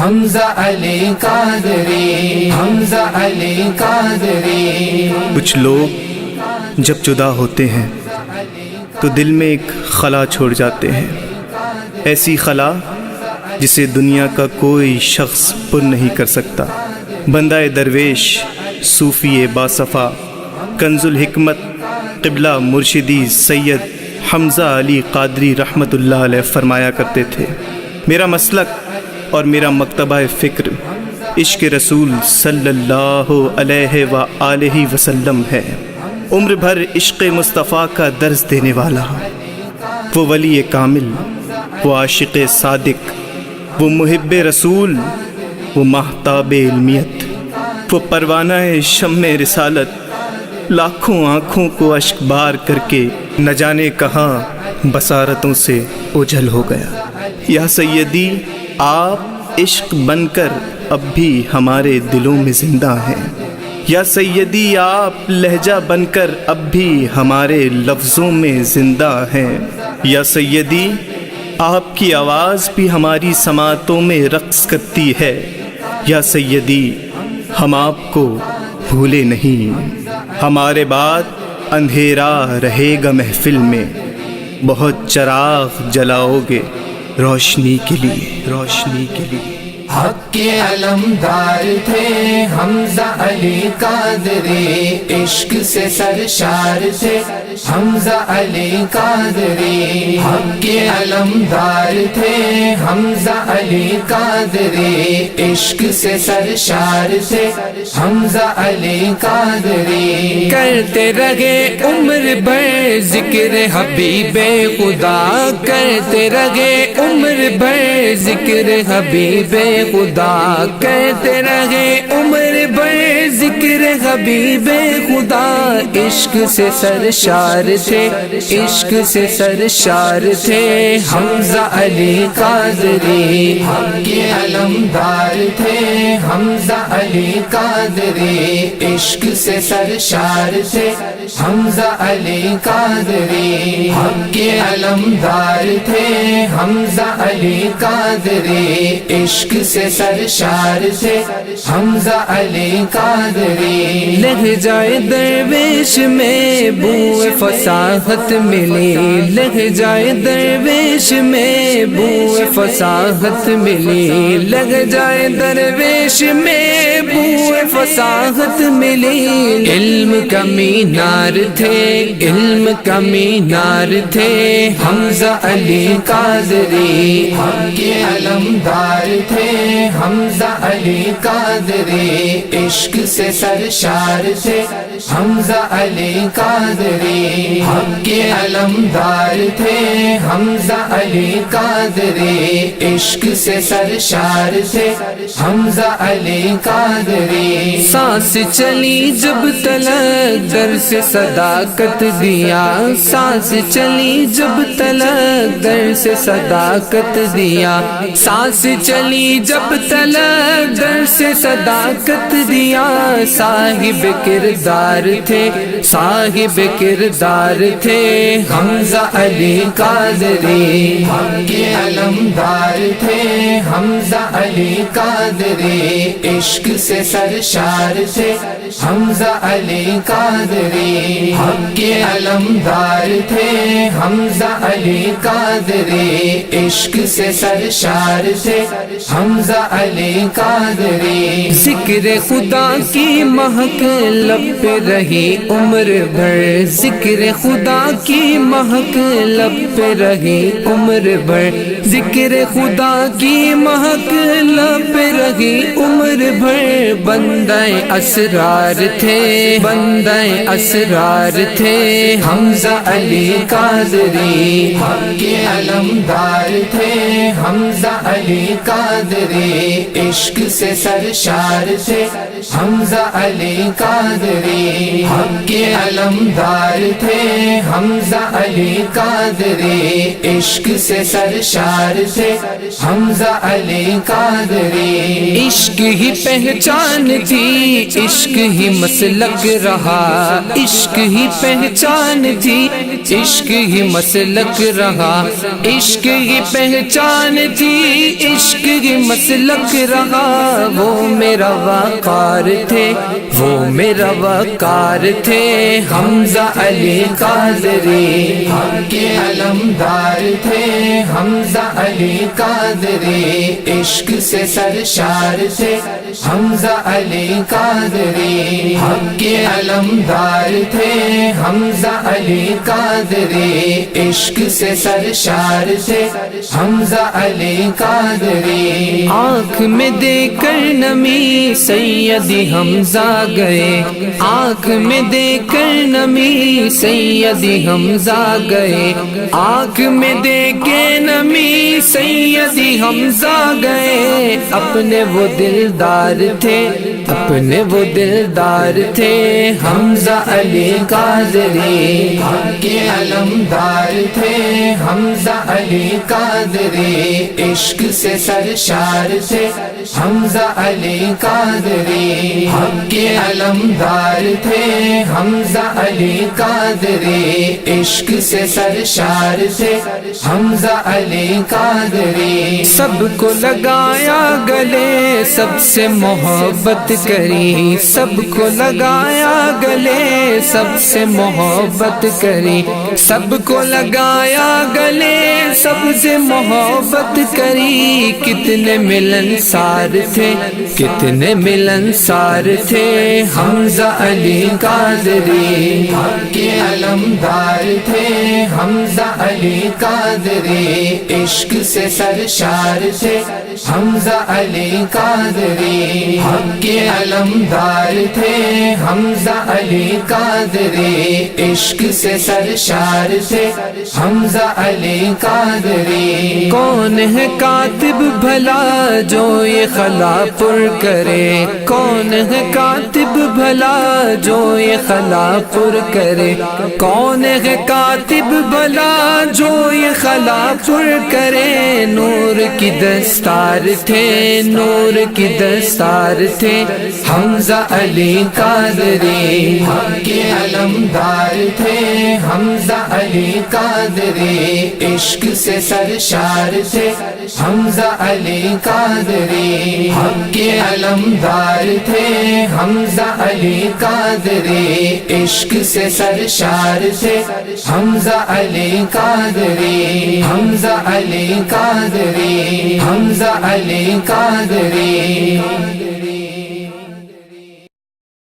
حمزہ علی قادری، حمزہ علی قادری۔ کچھ لوگ جب جدا ہوتے ہیں تو دل میں ایک خلا چھوڑ جاتے ہیں، ایسی خلا جسے دنیا کا کوئی شخص پر نہیں کر سکتا۔ بندہ درویش صوفی باصفا کنز الحکمت قبلہ مرشدی سید حمزہ علی قادری رحمۃ اللہ علیہ فرمایا کرتے تھے، میرا مسلک اور میرا مکتبہ فکر عشق رسول صلی اللہ علیہ وآلہ وسلم ہے۔ عمر بھر عشق مصطفیٰ کا درس دینے والا، وہ ولی کامل، وہ عاشق صادق، وہ محب رسول، وہ ماہتاب علمیت، وہ پروانہ شمع رسالت، لاکھوں آنکھوں کو اشک بار کر کے نہ جانے کہاں بصارتوں سے اوجھل ہو گیا۔ یا سیدی آپ عشق بن کر اب بھی ہمارے دلوں میں زندہ ہیں، یا سیدی آپ لہجہ بن کر اب بھی ہمارے لفظوں میں زندہ ہیں، یا سیدی آپ کی آواز بھی ہماری سماعتوں میں رقص کرتی ہے، یا سیدی ہم آپ کو بھولے نہیں۔ ہمارے بعد اندھیرا رہے گا محفل میں، بہت چراغ جلاؤ گے روشنی کے لیے، روشنی کے لیے۔ حق کے علمدار تھے حمزہ علی قادری، عشق سے سرشار تھے حمزہ علی قادری۔ حق کے علمدار تھے حمزہ علی قادری، عشق سے سرشار تھے حمزہ علی قادری۔ کرتے رہے عمر بھر ذکر حبیب خدا، کرتے رہے عمر بھر ذکر حبیب خدا، کرتے رہے عمر بھر ذکر حبیب خدا۔ عشق سے سرشار تھے، عشق سے سرشار تھے حمزہ علی قادری۔ حق کے علمدار تھے حمزہ علی قادری، عشق سے سرشار تھے حمزہ علی قادری۔ حق کے علمدار تھے حمزہ علی قادری، عشق سے سرشار تھے حمزہ علی قادری۔ لگ جائے درویش میں بوئے فصاحت ملی، لگ جائے درویش میں بوئے فصاحت ملی، لگ جائے درویش میں بوئے فصاحت ملی۔ علم کا مینار تھے، علم کا مینار تھے حمزہ علی قادری۔ حق کے علمدار تھے حمزہ علی قادری، عشق سے سرشار تھے حمزہ علی قادری۔ حق کے علمدار تھے حمزہ علی قادری، عشق سے سرشار تھے حمزہ علی قادری۔ سانس چلی جب تلک در سے صداقت دیا، سانس چلی جب تلک در سے صداقت دیا، سانس چلی جب تلک در سے صداقت دیا۔ صاحب کردار تھے، صاحب کردار تھے حمزہ علی قادری۔ حق کے علمدار تھے حمزہ علی قادری، عشق سے سرشار تھے حمزہ علی قادری۔ حق کے علمدار تھے حمزہ علی قادری، عشق سے سرشار تھے حمزہ علی قادری۔ ذکر خدا کی مہک لب پہ رہی عمر بھر، ذکر خدا کی مہک لب پہ رہی عمر بھر، ذکر خدا کی مہک لب پہ رہی عمر بھر۔ بندہ اسرار تھے، بندہ اسرار تھے حمزہ علی قادری۔ حق کے علمدار تھے حمزہ علی قادری، عشق سے سرشار تھے حمزہ علی قادری، حق کے علمدار تھے حمزہ علی قادری، عشق سے سرشار تھے حمزہ علی قادری، عشق ہی پہچان تھی، عشق ہی مسلک رہا، عشق ہی پہچان تھی، عشق ہی مسلک رہا، عشق ہی پہچان تھی، عشق ہی مسلک رہا، وہ میرا وقار تھے، وہ میرا وقار تھے حمزہ علی قادری، حق کے علمدار تھے حمزہ علی قادری، عشق سے سرشار تھے حمزہ علی قادری، حق کے علمدار تھے حمزہ علی قادری، عشق سے سرشار تھے حمزہ علی قادری، آنکھ میں دے کر نمی سیدی حمزہ گئے، آنکھ میں دے کر نمی سیدی حمزہ گئے، آنکھ میں دے کے نمی سیدی حمزہ گئے، اپنے وہ دلدار تھے، اپنے وہ دلدار تھے حمزہ علی قادری، حق کے علمدار تھے حمزہ علی قادری، عشق سے سرشار تھے حمزہ علی قادری، حق کے علمدار تھے حمزہ علی قادری، عشق سے سرشار تھے حمزہ علی قادری، سب کو لگایا گلے، سب سے محبت کری، سب کو لگایا گلے، سب سے محبت کری، سب کو لگایا گلے، سب سے محبت کری، کتنے ملنسار تھے، کتنے ملنسار تھے حمزہ علی قادری، حق کے علمدار تھے حمزہ علی قادری، عشق سے سرشار تھے حمزہ علی قادری، حق کے علمدار تھے حمزہ علی قادری، عشق سے سرشار تھے حمزہ علی قادری، کون ہے کاتب بھلا جو یہ خلا پر کرے، کون ہے کاتب بھلا جو یہ خلا پر کرے، کون ہے کاتب بھلا جو یہ خلا پر کرے، نور کی دستار تھے، نور کی دستار تھے حمزہ علی قادری، حق کے علمدار تھے حمزہ علی قادری، عشق سے سرشار تھے حمزہ علی قادری، حق کے علمدار تھے حمزہ علی قادری، عشق سے سرشار تھے حمزہ علی قادری، حمزہ علی قادری، حمزہ علی قادری۔